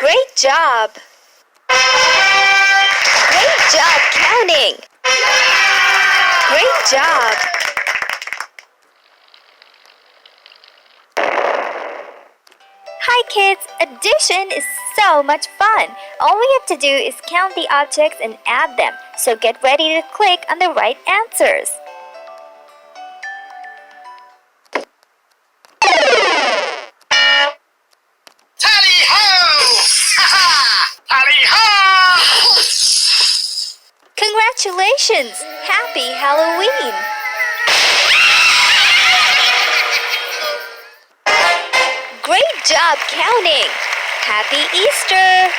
Great job! Great job counting! Great job! Hi kids! Addition is so much fun! All we have to do is count the objects and add them, so get ready to click on the right answers. Tally-ho! Ha-ha! Tally-ho! Congratulations! Happy Halloween! Great job counting! Happy Easter!